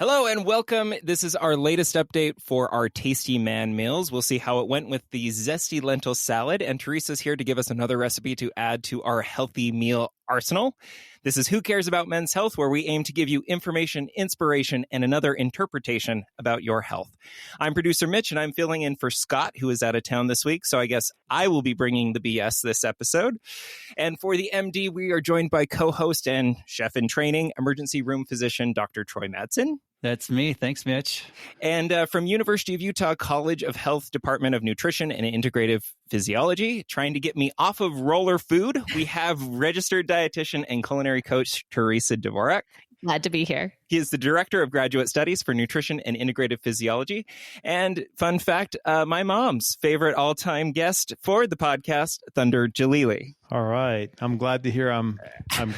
Hello and welcome. This is our latest update for our Tasty Man meals. We'll see how it went with the zesty lentil salad, and Teresa's here to give us another recipe to add to our healthy meal arsenal. This is Who Cares About Men's Health, where we aim to give you information, inspiration, and another interpretation about your health. I'm producer Mitch, and I'm filling in for Scott, who is out of town this week, so I guess I will be bringing the BS this episode. And for the MD, we are joined by co-host and chef in training, emergency room physician, Dr. Troy Madsen. That's me. Thanks, Mitch. And from University of Utah College of Health Department of Nutrition and Integrative Physiology, trying to get me off of roller food, we have registered dietitian and culinary coach Teresa Dvorak. Glad to be here. He is the Director of Graduate Studies for Nutrition and Integrative Physiology. And fun fact, my mom's favorite all-time guest for the podcast, Thunder Jalili. All right. I'm glad to hear I'm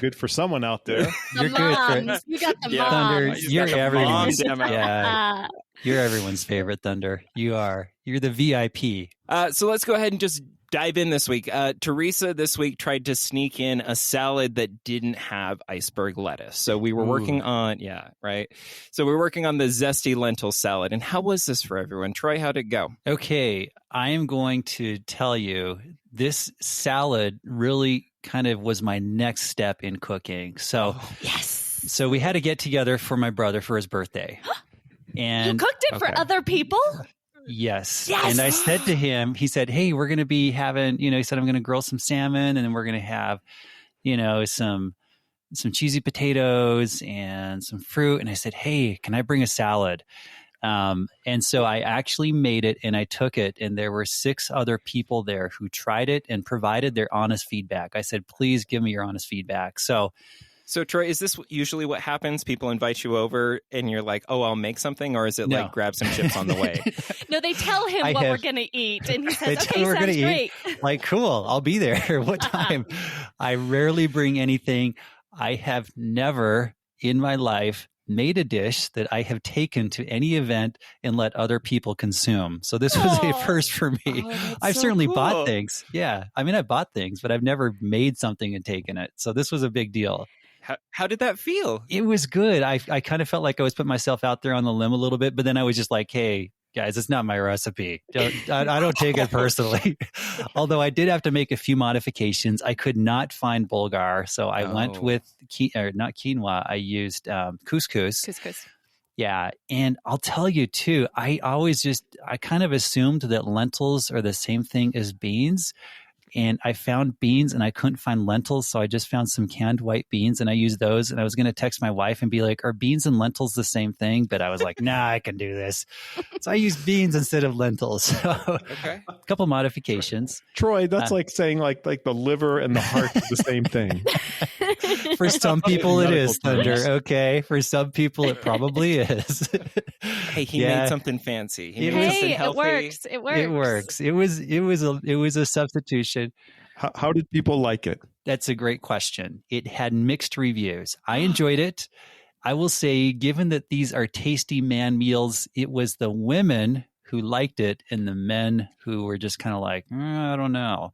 good for someone out there. You're good for You got the Yeah. Thunder. moms. You're everyone's. demo. Yeah, you're everyone's favorite, Thunder. You are. You're the VIP. So let's go ahead and just dive in this week. Teresa this week tried to sneak in a salad that didn't have iceberg lettuce. So we were working on, So we were working on the zesty lentil salad. And how was this for everyone? Troy, how'd it go? Okay, I am going to tell you this salad really kind of was my next step in cooking. So Yes. so we had to get together for my brother for his birthday. And You cooked it for other people? Yes. Yes. And I said to him, he said, hey, we're going to be having, he said, I'm going to grill some salmon and then we're going to have, some cheesy potatoes and some fruit. And I said, hey, can I bring a salad? And so I actually made it and I took it, and there were 6 other people there who tried it and provided their honest feedback. I said, please give me your honest feedback. So Troy, is this usually what happens? People invite you over and you're like, oh, I'll make something? Or is it like grab some chips on the way? No, they tell him what we're going to eat. And he says, okay, we're sounds gonna great. eat. Like, cool, I'll be there. What time? I rarely bring anything. I have never in my life made a dish that I have taken to any event and let other people consume. So this was a first for me. I've certainly bought things. Yeah. I mean, I bought things, but I've never made something and taken it. So this was a big deal. How did that feel? It was good. I kind of felt like I was putting myself out there on the limb a little bit, but then I was just like, hey, guys, it's not my recipe. I don't take it personally. Although I did have to make a few modifications. I could not find bulgur, so I went with not quinoa. I used couscous. Couscous. Yeah, and I'll tell you too. I kind of assumed that lentils are the same thing as beans. And I found beans and I couldn't find lentils. So I just found some canned white beans and I used those. And I was going to text my wife and be like, are beans and lentils the same thing? But I was like, nah, I can do this. So I used beans instead of lentils. So a couple modifications. Troy, that's like saying like the liver and the heart are the same thing. For some people it is, Thunder. Okay. For some people it probably is. Hey, he made something fancy. He made something healthy. It works. It was a substitution. How did people like it? That's a great question. It had mixed reviews. I enjoyed it. I will say, given that these are tasty man meals, it was the women who liked it and the men who were just kind of like, I don't know.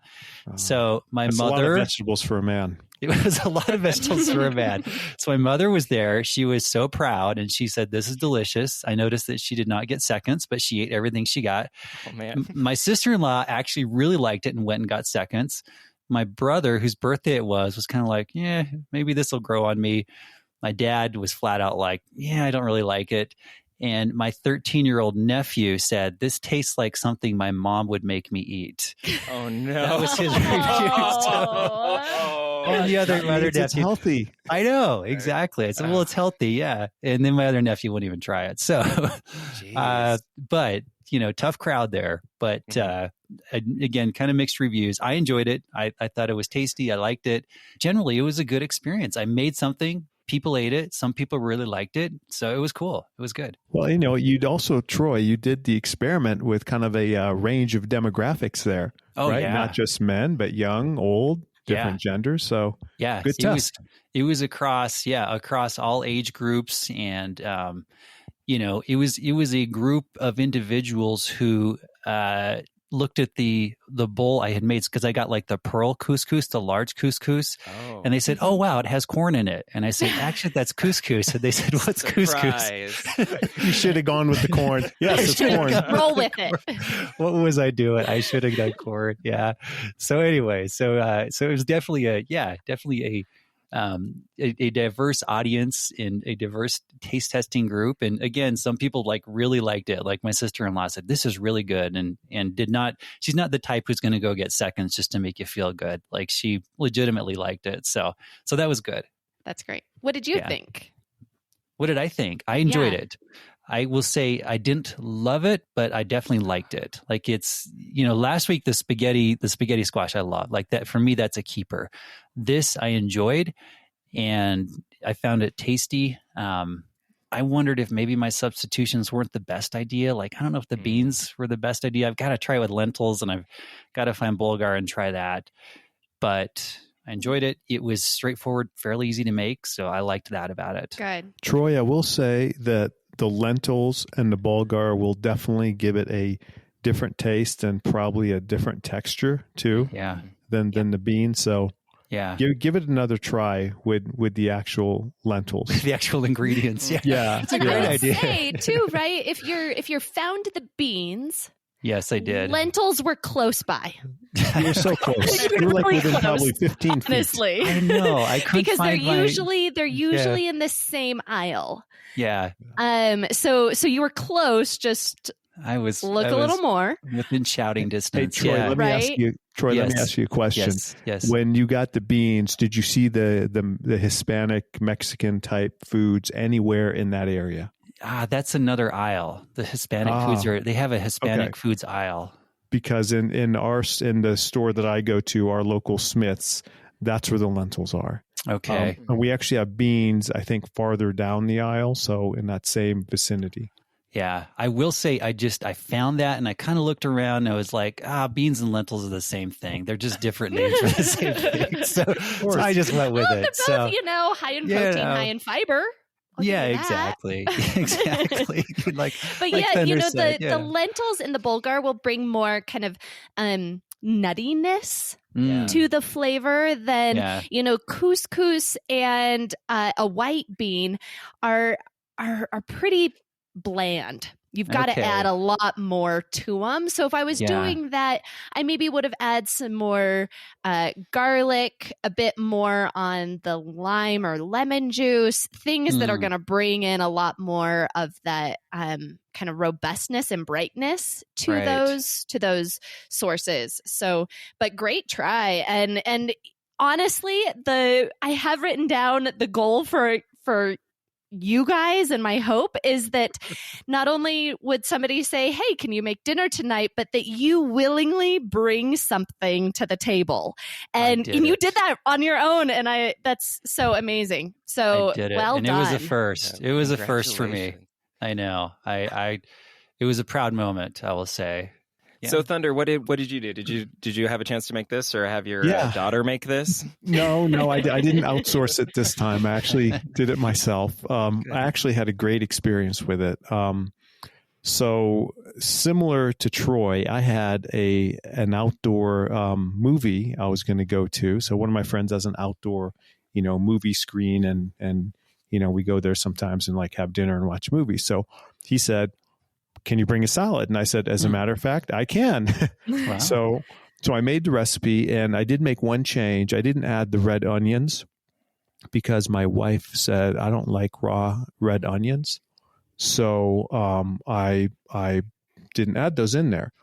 So my mother, a lot of vegetables for a man. It was a lot of vegetables for a man. So my mother was there. She was so proud and she said, this is delicious. I noticed that she did not get seconds, but she ate everything she got. Oh, man. My sister-in-law actually really liked it and went and got seconds. My brother, whose birthday it was kind of like, yeah, maybe this will grow on me. My dad was flat out like, yeah, I don't really like it. And my 13-year-old nephew said, this tastes like something my mom would make me eat. Oh, no. That was his review. And the other nephew, it's healthy. I know, exactly. I said, well, it's healthy, yeah. And then my other nephew wouldn't even try it. So, but, tough crowd there. But again, kind of mixed reviews. I enjoyed it. I thought it was tasty. I liked it. Generally, it was a good experience. I made something. People ate it. Some people really liked it. So it was cool. It was good. Well, you'd also, Troy, you did the experiment with kind of a range of demographics there. Oh, right? yeah. Not just men, but young, old, different genders. So yeah, good test. It was across all age groups. And, it was a group of individuals who looked at the bowl I had made because I got like the pearl couscous, the large couscous, and they said, "Oh wow, it has corn in it." And I said, "Actually, that's couscous." And they said, "What's couscous?" You should have gone with the corn. Yes, it's corn. Roll with it. What was I doing? I should have done corn. Yeah. So anyway, so it was definitely a diverse audience and a diverse taste testing group. And again, some people like really liked it. Like my sister-in-law said, this is really good. And she's not the type who's going to go get seconds just to make you feel good. Like she legitimately liked it. So that was good. That's great. What did you think? What did I think? I enjoyed it. I will say I didn't love it, but I definitely liked it. Like it's, last week, the spaghetti squash I loved. Like that, for me, that's a keeper. This I enjoyed and I found it tasty. I wondered if maybe my substitutions weren't the best idea. Like, I don't know if the beans were the best idea. I've got to try with lentils and I've got to find bulgur and try that. But I enjoyed it. It was straightforward, fairly easy to make. So I liked that about it. Good. Troy, I will say that the lentils and the bulgur will definitely give it a different taste and probably a different texture too. Yeah. Than the beans. So yeah, give it another try with the actual lentils, the actual ingredients. Yeah, it's a great idea. Say too, right? If you're found the beans. Yes, I did. Lentils were close by. You were so close. You were like within probably 15 feet. Honestly. I know. I couldn't because find they're usually in the same aisle. Yeah. So you were close. Just a little more within shouting distance. Hey, Troy, let me ask you. Troy, let me ask you a question. Yes. When you got the beans, did you see the Hispanic Mexican type foods anywhere in that area? That's another aisle. The Hispanic foods they have a Hispanic foods aisle. Because in the store that I go to, our local Smith's, that's where the lentils are. Okay. And we actually have beans, I think, farther down the aisle, so in that same vicinity. Yeah, I will say I found that and I kind of looked around and I was like, beans and lentils are the same thing. They're just different names for the same thing. So I just went with it. They're both, high in protein, high in fiber. Exactly. Exactly. The lentils and the bulgur will bring more kind of nuttiness to the flavor than couscous and a white bean are pretty bland. You've got to add a lot more to them. So if I was doing that, I maybe would have added some more garlic, a bit more on the lime or lemon juice, things that are going to bring in a lot more of that kind of robustness and brightness to those sources. So, but great try. And honestly, I have written down the goal for you guys, and my hope is that not only would somebody say, hey, can you make dinner tonight, but that you willingly bring something to the table. And you did that on your own, and that's so amazing. So well done. It was a first. It was a first for me. I know. It was a proud moment, I will say. Yeah. So Thunder, what did you do? Did you have a chance to make this, or have your daughter make this? No, I didn't outsource it this time. I actually did it myself. I actually had a great experience with it. So similar to Troy, I had an outdoor movie I was going to go to. So one of my friends has an outdoor, movie screen, and we go there sometimes and like have dinner and watch movies. So he said, can you bring a salad? And I said, as a matter of fact, I can. Wow. So I made the recipe, and I did make one change. I didn't add the red onions because my wife said I don't like raw red onions. So I didn't add those in there.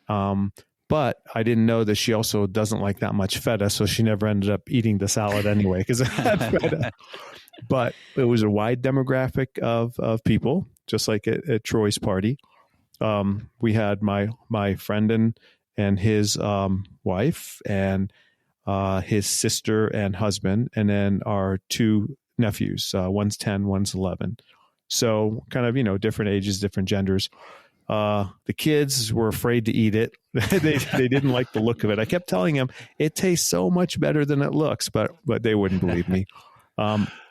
But I didn't know that she also doesn't like that much feta, so she never ended up eating the salad anyway because it had feta. But it was a wide demographic of people, just like at Troy's party. We had my friend and his wife and his sister and husband, and then our two nephews. One's 10, one's 11. So kind of, different ages, different genders. The kids were afraid to eat it. They didn't like the look of it. I kept telling them it tastes so much better than it looks, but they wouldn't believe me.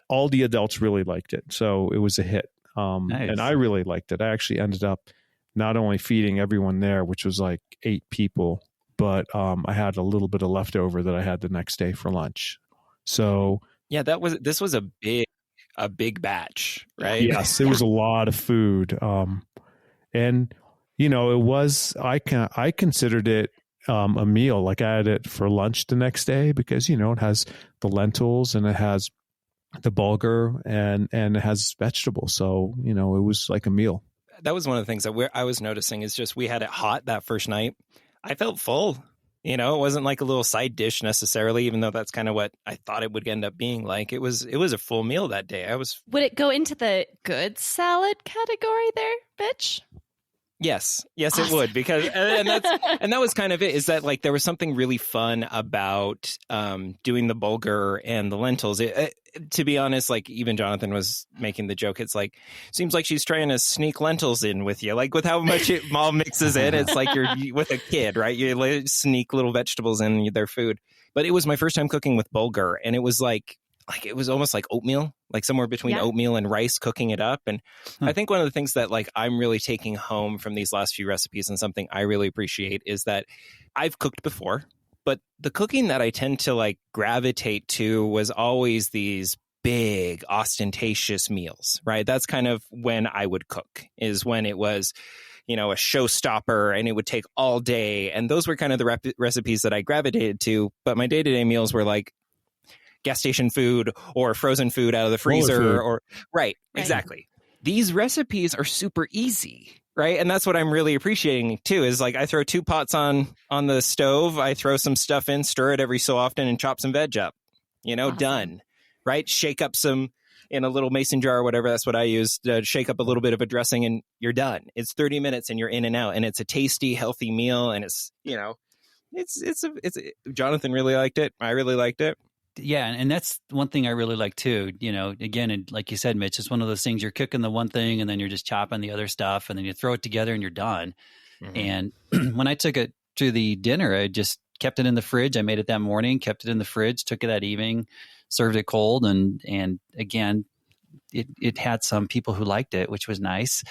All the adults really liked it, so it was a hit. Nice. And I really liked it. I actually ended up not only feeding everyone there, which was like 8 people, but I had a little bit of leftover that I had the next day for lunch. So yeah, this was a big batch, right? Yes, it was a lot of food. And it was, I considered it a meal. Like I had it for lunch the next day because, it has the lentils and it has the bulgur and it has vegetables. So, it was like a meal. That was one of the things that I was noticing is just we had it hot that first night. I felt full. It wasn't like a little side dish necessarily, even though that's kind of what I thought it would end up being like. It was a full meal that day. Would it go into the good salad category there, Mitch? Yes, awesome. It would, because and that was kind of it, is that like there was something really fun about doing the bulgur and the lentils. To be honest, like even Jonathan was making the joke, it's like seems like she's trying to sneak lentils in with you, like with how much it all mixes in. It's like you're with a kid, right? You sneak little vegetables in their food. But it was my first time cooking with bulgur, and it was like it was almost like oatmeal, like somewhere between oatmeal and rice, cooking it up. And I think one of the things that like I'm really taking home from these last few recipes, and something I really appreciate, is that I've cooked before, but the cooking that I tend to like gravitate to was always these big ostentatious meals, right? That's kind of when I would cook, is when it was, a showstopper and it would take all day. And those were kind of the recipes that I gravitated to. But my day-to-day meals were like gas station food or frozen food out of the freezer or right, exactly. These recipes are super easy, right? And that's what I'm really appreciating too, is like I throw 2 pots on the stove, I throw some stuff in, stir it every so often, and chop some veg up, awesome. Done, right? Shake up some in a little mason jar or whatever, that's what I use, shake up a little bit of a dressing, and you're done. It's 30 minutes and you're in and out, and it's a tasty, healthy meal, and it's Jonathan really liked it. I really liked it. Yeah, and that's one thing I really like too. Again, and like you said, Mitch, it's one of those things, you're cooking the one thing and then you're just chopping the other stuff, and then you throw it together and you're done. Mm-hmm. And when I took it to the dinner, I just kept it in the fridge. I made it that morning, kept it in the fridge, took it that evening, served it cold, and again, it had some people who liked it, which was nice.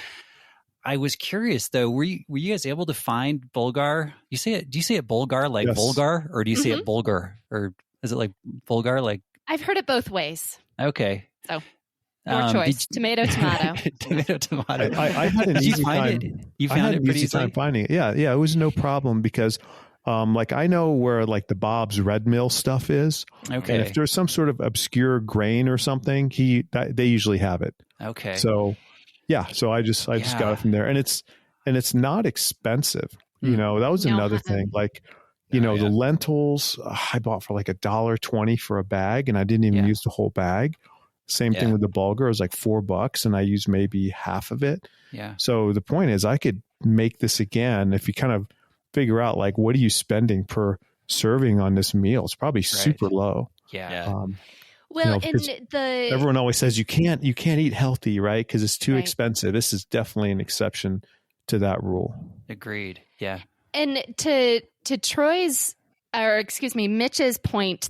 I was curious though, were you guys able to find bulgur? Do you say it bulgur like yes. bulgur, or do you say it bulgur, or is it like bulgur? Like I've heard it both ways. Okay. So your choice. Tomato. Tomato. I had an easy time. You found it pretty easy time finding it. Yeah. It was no problem because like I know where like the Bob's Red Mill stuff is. Okay. And if there's some sort of obscure grain or something, they usually have it. Okay. So yeah. So I just got it from there, and it's not expensive. That was another thing. Like, the lentils I bought for like $1.20 for a bag, and I didn't even use the whole bag. Same thing with the bulgur. It was like $4 and I used maybe half of it. Yeah. So the point is I could make this again. If you kind of figure out like, what are you spending per serving on this meal? It's probably super low. Yeah. Everyone always says you can't eat healthy, right? Because it's too expensive. This is definitely an exception to that rule. Agreed. Yeah. And to Mitch's point,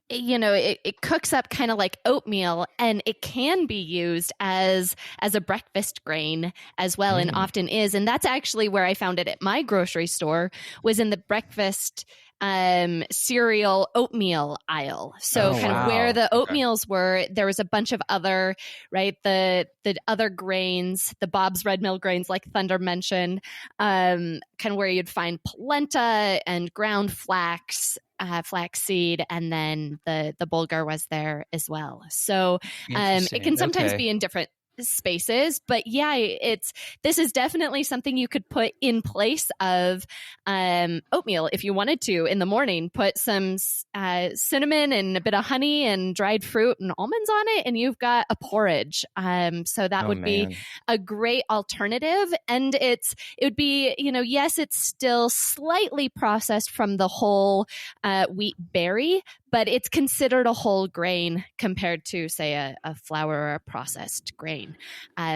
it cooks up kind of like oatmeal, and it can be used as a breakfast grain as well, and often is. And that's actually where I found it at my grocery store, was in the breakfast cereal oatmeal aisle. So where the oatmeals were, there was a bunch of other, right, the other grains, the Bob's Red Mill grains, like Thunder mentioned, kind of where you'd find polenta and ground flaxseed, and then the bulgur was there as well. So it can sometimes be in different spaces, but this is definitely something you could put in place of oatmeal if you wanted to. In the morning, put some cinnamon and a bit of honey and dried fruit and almonds on it, and you've got a porridge. So that would be a great alternative. And it would be, yes, it's still slightly processed from the whole wheat berry, but it's considered a whole grain compared to, say, a flour or a processed grain.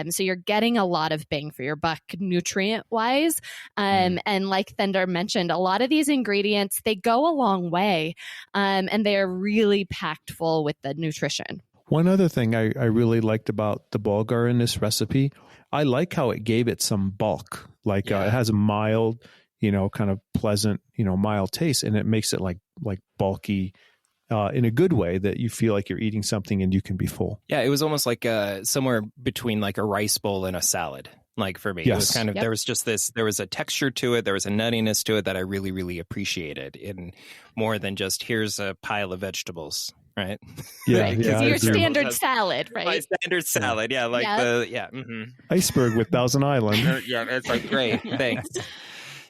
So you're getting a lot of bang for your buck nutrient-wise. And like Thunder mentioned, a lot of these ingredients, they go a long way, and they are really packed full with the nutrition. One other thing I really liked about the bulgur in this recipe, I like how it gave it some bulk. Like it has a mild, kind of pleasant, mild taste, and it makes it like bulky in a good way that you feel like you're eating something and you can be full. Yeah, it was almost like somewhere between like a rice bowl and a salad. Like for me, It was kind of, there was just there was a texture to it. There was a nuttiness to it that I really, really appreciated, in more than just here's a pile of vegetables. Right. Yeah. Right. Because your standard salad, right? My standard salad. Yeah. Like iceberg with Thousand Island. Yeah. It's like, great. Thanks.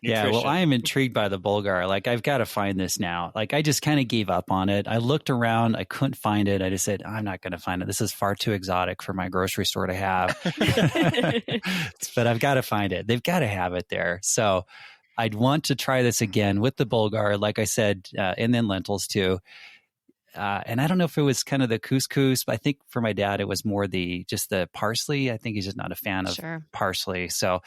Yeah, well, I am intrigued by the bulgur. Like, I've got to find this now. Like, I just kind of gave up on it. I looked around. I couldn't find it. I just said, I'm not going to find it. This is far too exotic for my grocery store to have. But I've got to find it. They've got to have it there. So I'd want to try this again with the bulgur, like I said, and then lentils too. And I don't know if it was kind of the couscous, but I think for my dad, it was more just the parsley. I think he's just not a fan of parsley. So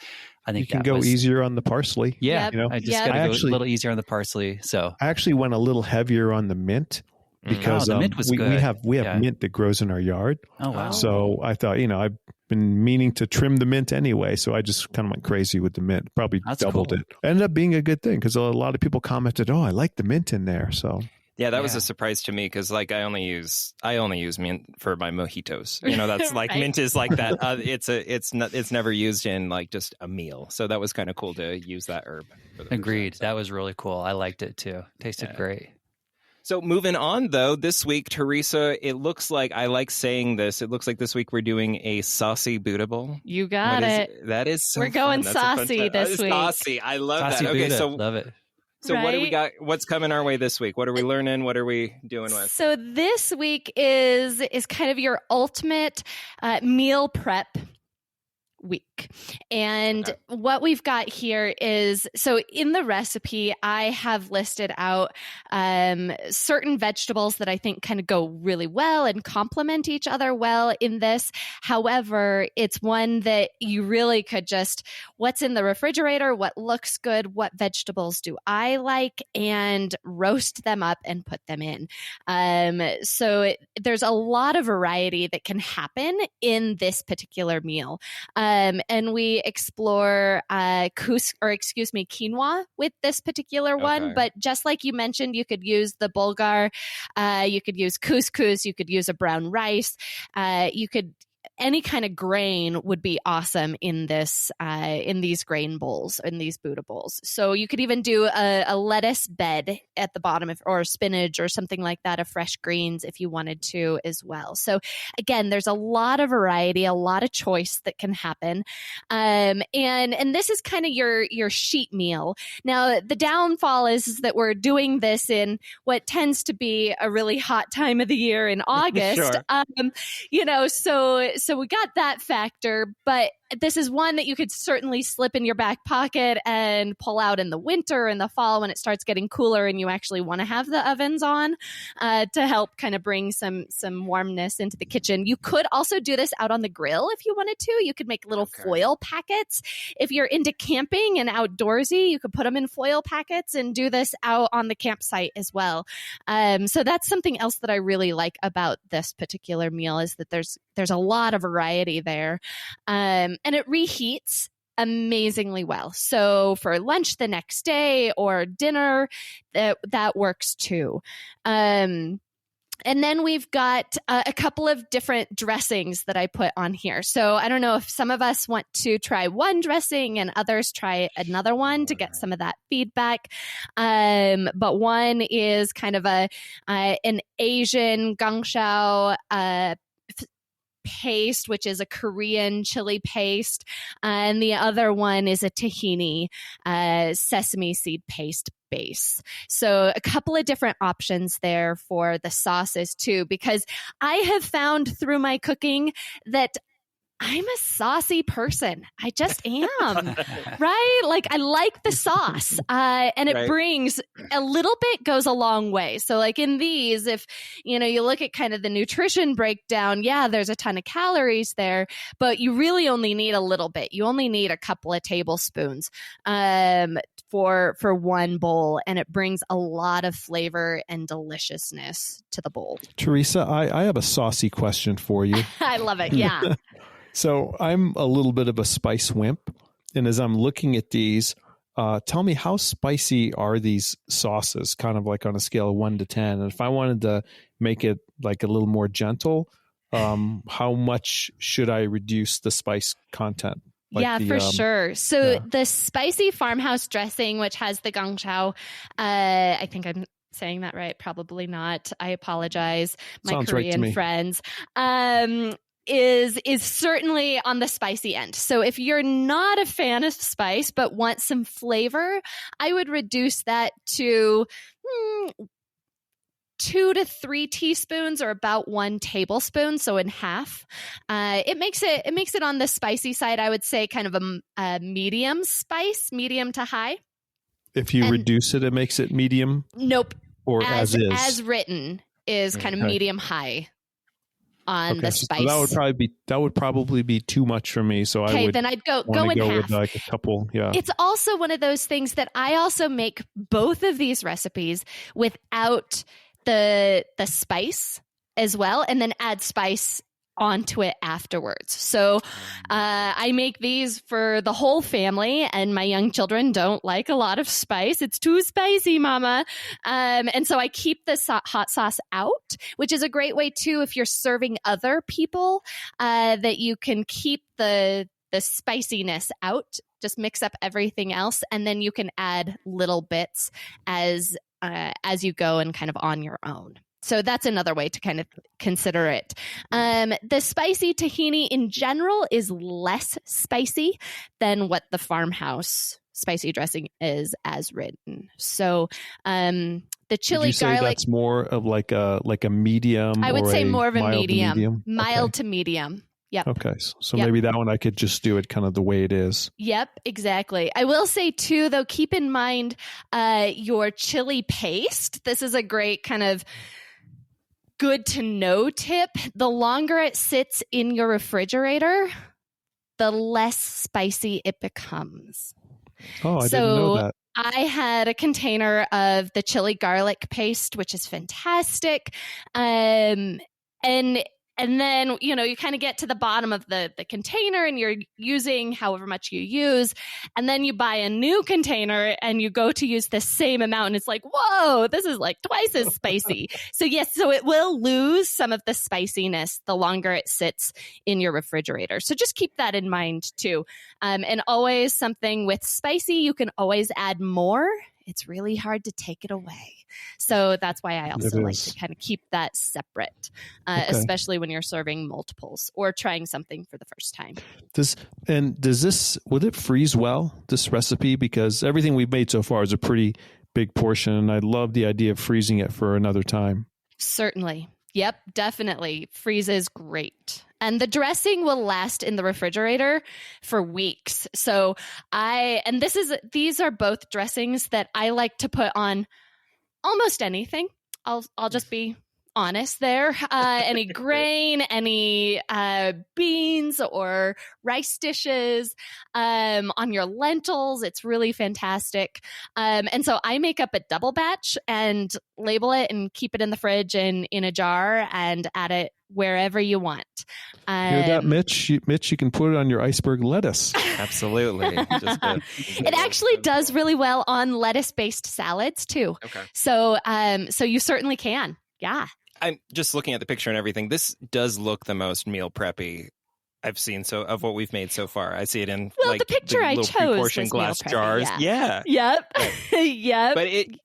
I think you can go easier on the parsley. Yeah. I just got to go a little easier on the parsley. So I actually went a little heavier on the mint because the mint was good. we have mint that grows in our yard. Oh, wow. So I thought, I've been meaning to trim the mint anyway. So I just kind of went crazy with the mint, probably doubled it. Ended up being a good thing because a lot of people commented, I like the mint in there. So yeah, that was a surprise to me because like I only use mint for my mojitos. That's like right. Mint is like that. It's never used in like just a meal. So that was kind of cool to use that herb. Agreed. That was really cool. I liked it too. Tasted great. So moving on though, this week, Teresa, it looks like, I like saying this, it looks like this week we're doing a saucy Buddha bowl. You got it. That is so We're going saucy this week. Saucy. I love saucy that. Buddha. Okay, so love it. So what do we got? What's coming our way this week? What are we learning? What are we doing with? So this week is kind of your ultimate meal prep week. And what we've got here is, so in the recipe, I have listed out certain vegetables that I think kind of go really well and complement each other well in this. However, it's one that you really could just, what's in the refrigerator, what looks good, what vegetables do I like, and roast them up and put them in. There's a lot of variety that can happen in this particular meal. And we explore quinoa with this particular one. But just like you mentioned, you could use the bulgur, you could use couscous, you could use a brown rice, any kind of grain would be awesome in this, in these grain bowls, in these Buddha bowls. So you could even do a lettuce bed at the bottom, or spinach or something like that, of fresh greens if you wanted to as well. So again, there's a lot of variety, a lot of choice that can happen. And this is kind of your sheet meal. Now, the downfall is that we're doing this in what tends to be a really hot time of the year in August. So we got that factor, but this is one that you could certainly slip in your back pocket and pull out in the winter and the fall when it starts getting cooler and you actually want to have the ovens on to help kind of bring some warmness into the kitchen. You could also do this out on the grill if you wanted to. You could make little foil packets. If you're into camping and outdoorsy, you could put them in foil packets and do this out on the campsite as well. So that's something else that I really like about this particular meal, is that there's a lot of variety there. And it reheats amazingly well. So for lunch the next day or dinner, that works too. And then we've got a couple of different dressings that I put on here. So I don't know if some of us want to try one dressing and others try another one to get some of that feedback. But one is kind of an Asian gangshao paste, which is a Korean chili paste, and the other one is a tahini sesame seed paste base. So a couple of different options there for the sauces too, because I have found through my cooking that I'm a saucy person. I just am, right? Like I like the sauce, and it brings a little bit goes a long way. So like in these, if you look at kind of the nutrition breakdown, yeah, there's a ton of calories there, but you really only need a little bit. You only need a couple of tablespoons for one bowl, and it brings a lot of flavor and deliciousness to the bowl. Teresa, I have a saucy question for you. I love it. Yeah. So I'm a little bit of a spice wimp. And as I'm looking at these, tell me, how spicy are these sauces, kind of like on a scale of 1 to 10? And if I wanted to make it like a little more gentle, how much should I reduce the spice content? For sure. So the spicy farmhouse dressing, which has the gangshao, I think I'm saying that right. Probably not. I apologize. My Sounds Korean right to me. friends. Is certainly on the spicy end. So if you're not a fan of spice but want some flavor, I would reduce that to 2 to 3 teaspoons, or about 1 tablespoon, so in half. It makes it on the spicy side. I would say kind of a medium spice, medium to high. If you reduce it, it makes it medium. Nope. Or as is. As written is kind of medium high on the spice. So that would probably be too much for me. So then I'd go in half. With like a couple. Yeah. It's also one of those things that I also make both of these recipes without the spice as well, and then add spice onto it afterwards. So I make these for the whole family, and my young children don't like a lot of spice. It's too spicy, mama. And so I keep the hot sauce out, which is a great way too if you're serving other people, that you can keep the spiciness out. Just mix up everything else, and then you can add little bits as you go and kind of on your own. So that's another way to kind of consider it. The spicy tahini in general is less spicy than what the farmhouse spicy dressing is as written. So the chili Would you say garlic, that's more of like a medium. I would say more of a medium, to mild to medium. Yep. Okay. So maybe that one I could just do it kind of the way it is. Yep, exactly. I will say too, though, keep in mind your chili paste. This is a great kind of good to know tip. The longer it sits in your refrigerator, the less spicy it becomes. Oh, I didn't know that. I had a container of the chili garlic paste, which is fantastic. And then, you kind of get to the bottom of the container and you're using however much you use. And then you buy a new container and you go to use the same amount. And it's like, whoa, this is like twice as spicy. So yes, so it will lose some of the spiciness the longer it sits in your refrigerator. So just keep that in mind too. And always something with spicy, you can always add more. It's really hard to take it away. So that's why I also like to kind of keep that separate, especially when you're serving multiples or trying something for the first time. Would it freeze well, this recipe? Because everything we've made so far is a pretty big portion, and I love the idea of freezing it for another time. Certainly. Yep, definitely. Freeze is great. And the dressing will last in the refrigerator for weeks. So these are both dressings that I like to put on almost anything. I'll just be honest there. Any grain, any beans or rice dishes, on your lentils. It's really fantastic. And so I make up a double batch and label it and keep it in the fridge and in a jar and add it wherever you want. Hear that, Mitch? Mitch, you can put it on your iceberg lettuce. Absolutely. It actually does really well on lettuce-based salads too. Okay. So you certainly can. Yeah. I'm just looking at the picture and everything. This does look the most meal preppy I've seen of what we've made so far. I see it in the picture I chose portion glass jars. Yeah. Yep. Yep.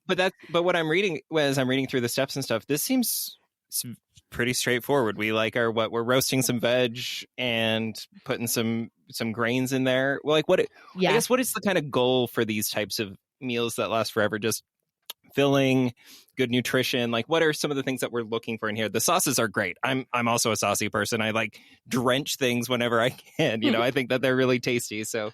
But what I'm reading as I'm reading through the steps and stuff, this seems pretty straightforward. We're roasting some veg and putting some grains in there. Well, I guess what is the kind of goal for these types of meals that last forever? Just filling, good nutrition. Like, what are some of the things that we're looking for in here? The sauces are great. I'm also a saucy person. I like drench things whenever I can. I think that they're really tasty. So,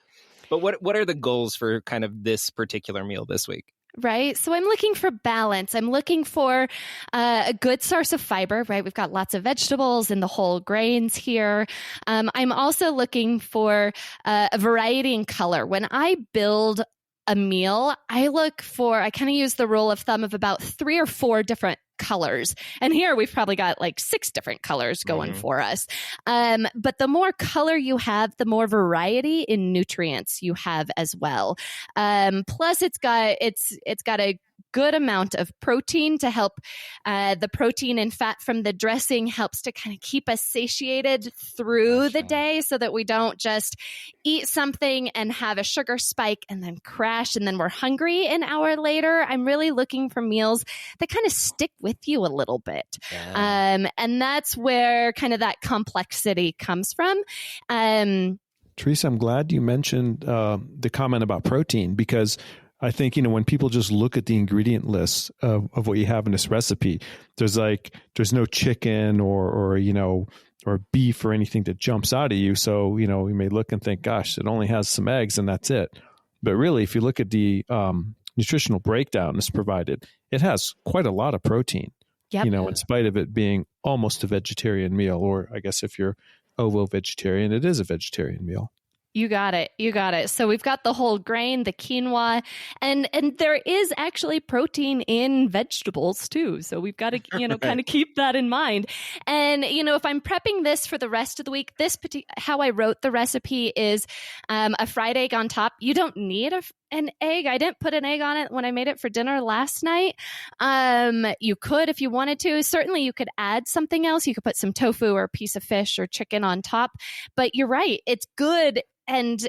but what are the goals for kind of this particular meal this week? Right. So I'm looking for balance. I'm looking for a good source of fiber, right? We've got lots of vegetables and the whole grains here. I'm also looking for a variety in color. When I build a meal, I kind of use the rule of thumb of about 3 or 4 different colors. And here we've probably got like 6 different colors going for us. But the more color you have, the more variety in nutrients you have as well. Plus it's got a good amount of protein to help. The protein and fat from the dressing helps to kind of keep us satiated through the day so that we don't just eat something and have a sugar spike and then crash and then we're hungry an hour later. I'm really looking for meals that kind of stick with you a little bit. Yeah. And that's where kind of that complexity comes from. Teresa, I'm glad you mentioned the comment about protein, because I think, when people just look at the ingredient list of what you have in this recipe, there's no chicken or beef or anything that jumps out at you. So, you may look and think, gosh, it only has some eggs and that's it. But really, if you look at the nutritional breakdown that's provided, it has quite a lot of protein, in spite of it being almost a vegetarian meal. Or I guess if you're ovo-vegetarian, it is a vegetarian meal. You got it. So we've got the whole grain, the quinoa, and there is actually protein in vegetables too. So we've got to, kind of keep that in mind. And, if I'm prepping this for the rest of the week, how I wrote the recipe is a fried egg on top. You don't need an egg. I didn't put an egg on it when I made it for dinner last night. You could if you wanted to. Certainly you could add something else. You could put some tofu or a piece of fish or chicken on top. But you're right. It's good and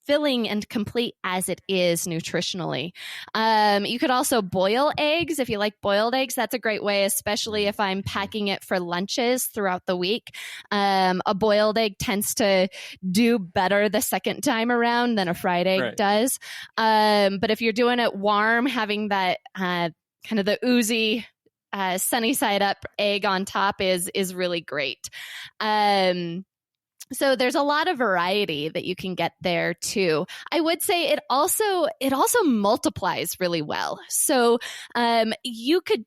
filling and complete as it is nutritionally. You could also boil eggs. If you like boiled eggs, that's a great way, especially if I'm packing it for lunches throughout the week. A boiled egg tends to do better the second time around than a fried egg does. But if you're doing it warm, having that kind of the oozy sunny side up egg on top is really great. So there's a lot of variety that you can get there too. I would say it also multiplies really well. So you could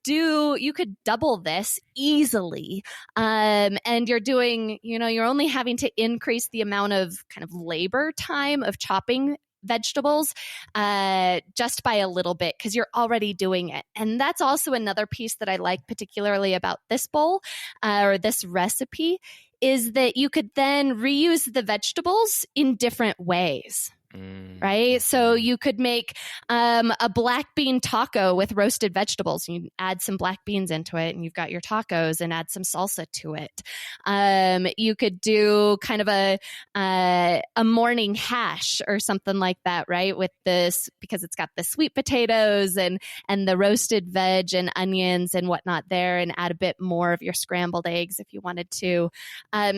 double this easily, and you're only having to increase the amount of kind of labor time of chopping vegetables just by a little bit because you're already doing it. And that's also another piece that I like particularly about this bowl or this recipe is that you could then reuse the vegetables in different ways. Right? So you could make a black bean taco with roasted vegetables. You add some black beans into it and you've got your tacos and add some salsa to it. You could do kind of a morning hash or something like that, right? With this, because it's got the sweet potatoes and the roasted veg and onions and whatnot there, and add a bit more of your scrambled eggs if you wanted to.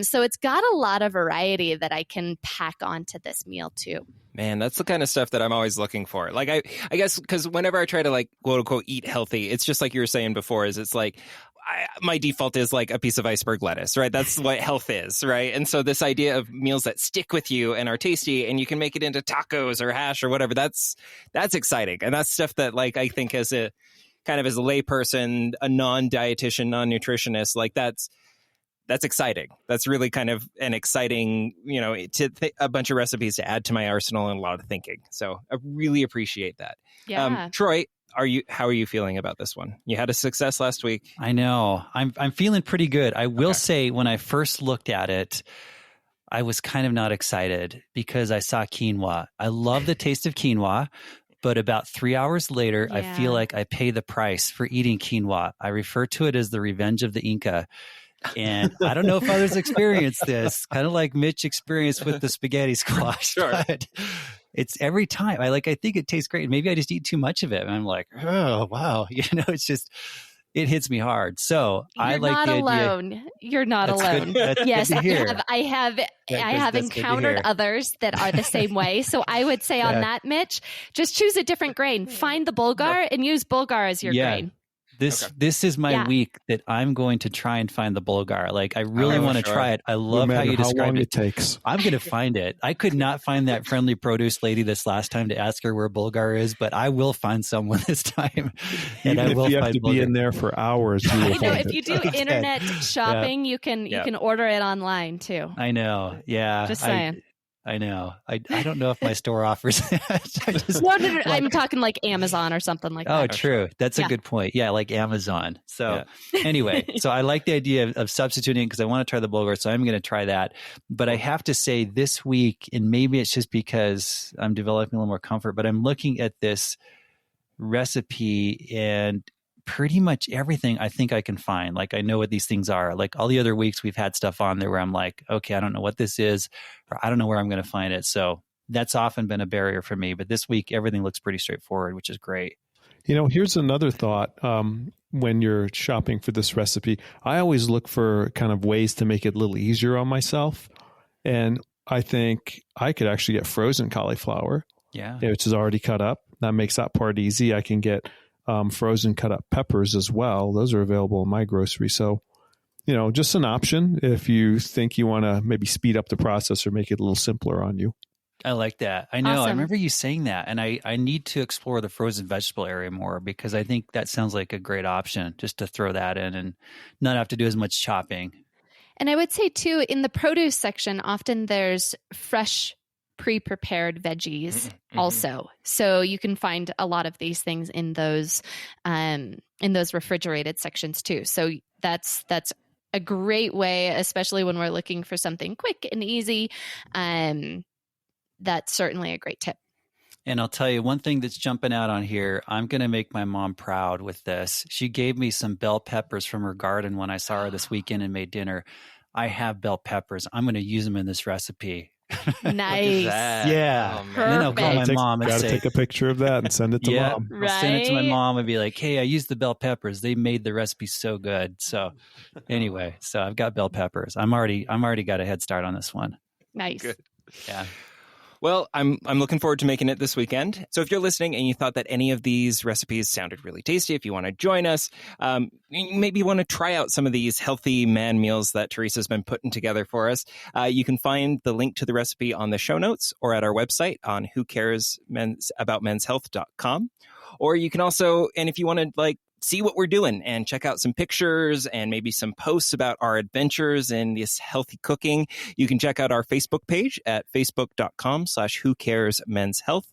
So it's got a lot of variety that I can pack onto this meal too. Man, that's the kind of stuff that I'm always looking for. Like, I guess because whenever I try to like quote unquote eat healthy, it's just like you were saying before, is it's like my default is like a piece of iceberg lettuce, right? That's what health is, right? And so this idea of meals that stick with you and are tasty and you can make it into tacos or hash or whatever, that's exciting. And that's stuff that like I think as a kind of as a layperson, a non-dietitian, non-nutritionist, like that's exciting. That's really kind of an exciting, a bunch of recipes to add to my arsenal and a lot of thinking. So I really appreciate that. Yeah. Troy, how are you feeling about this one? You had a success last week. I know. I'm feeling pretty good. I will say when I first looked at it, I was kind of not excited because I saw quinoa. I love the taste of quinoa. But about 3 hours later, I feel like I pay the price for eating quinoa. I refer to it as the revenge of the Inca. And I don't know if others experience this, kind of like Mitch experienced with the spaghetti squash. Sure. But it's every time. I think it tastes great. Maybe I just eat too much of it. And I'm like, oh, wow. It's just, it hits me hard. So I like not the alone. idea. You're not That's alone. good. Yes, good to hear. I have encountered others that are the same way. So I would say on that, Mitch, just choose a different grain. Find the Bulgar and use Bulgar as your grain. This is my week that I'm going to try and find the Bulgar. Like I really want to try it. I love how you describe long it takes. I'm going to find it. I could not find that friendly produce lady this last time to ask her where Bulgar is, but I will find someone this time. And I will you have to Bulgar. Be in there for hours. If you do internet shopping, you can order it online too. I know. Yeah. Just saying. I know. I don't know if my store offers that. No, I'm talking like Amazon or something like that. Oh, true. That's a good point. Yeah, like Amazon. So anyway, so I like the idea of substituting because I want to try the Bulgar, so I'm going to try that. But I have to say this week, and maybe it's just because I'm developing a little more comfort, but I'm looking at this recipe and pretty much everything I think I can find. Like I know what these things are. Like all the other weeks we've had stuff on there where I'm like, okay, I don't know what this is, or I don't know where I'm going to find it. So that's often been a barrier for me. But this week, everything looks pretty straightforward, which is great. Here's another thought. When you're shopping for this recipe, I always look for kind of ways to make it a little easier on myself. And I think I could actually get frozen cauliflower, which is already cut up. That makes that part easy. I can get frozen cut up peppers as well. Those are available in my grocery. So, just an option if you think you want to maybe speed up the process or make it a little simpler on you. I like that. I know. Awesome. I remember you saying that. And I need to explore the frozen vegetable area more because I think that sounds like a great option just to throw that in and not have to do as much chopping. And I would say too, in the produce section, often there's fresh pre-prepared veggies also. So you can find a lot of these things in those refrigerated sections too. So that's a great way, especially when we're looking for something quick and easy. That's certainly a great tip. And I'll tell you one thing that's jumping out on here. I'm going to make my mom proud with this. She gave me some bell peppers from her garden when I saw her this weekend and made dinner. I have bell peppers. I'm going to use them in this recipe. Nice. Yeah. And then I'll call my mom and say, take a picture of that and send it to mom. I'll send it to my mom and be like, hey, I used the bell peppers. They made the recipe so good. So anyway, so I've got bell peppers. I'm already got a head start on this one. Nice. Good. Yeah. Well, I'm looking forward to making it this weekend. So if you're listening and you thought that any of these recipes sounded really tasty, if you want to join us, maybe you want to try out some of these healthy man meals that Teresa's been putting together for us, you can find the link to the recipe on the show notes or at our website on whocaresaboutmenshealth.com. Or you can also, and if you want to see what we're doing and check out some pictures and maybe some posts about our adventures in this healthy cooking, you can check out our Facebook page at facebook.com/whocaresmenshealth.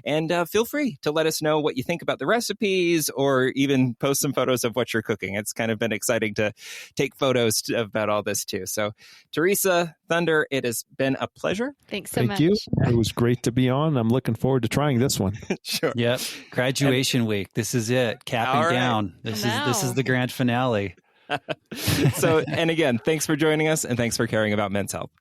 And feel free to let us know what you think about the recipes or even post some photos of what you're cooking. It's kind of been exciting to take photos about all this too. So Teresa, Thunder, it has been a pleasure. Thanks so much. Thank you. It was great to be on. I'm looking forward to trying this one. Sure. Yep. Graduation week. This is it. Capping down. This is the grand finale. So, and again, thanks for joining us and thanks for caring about men's health.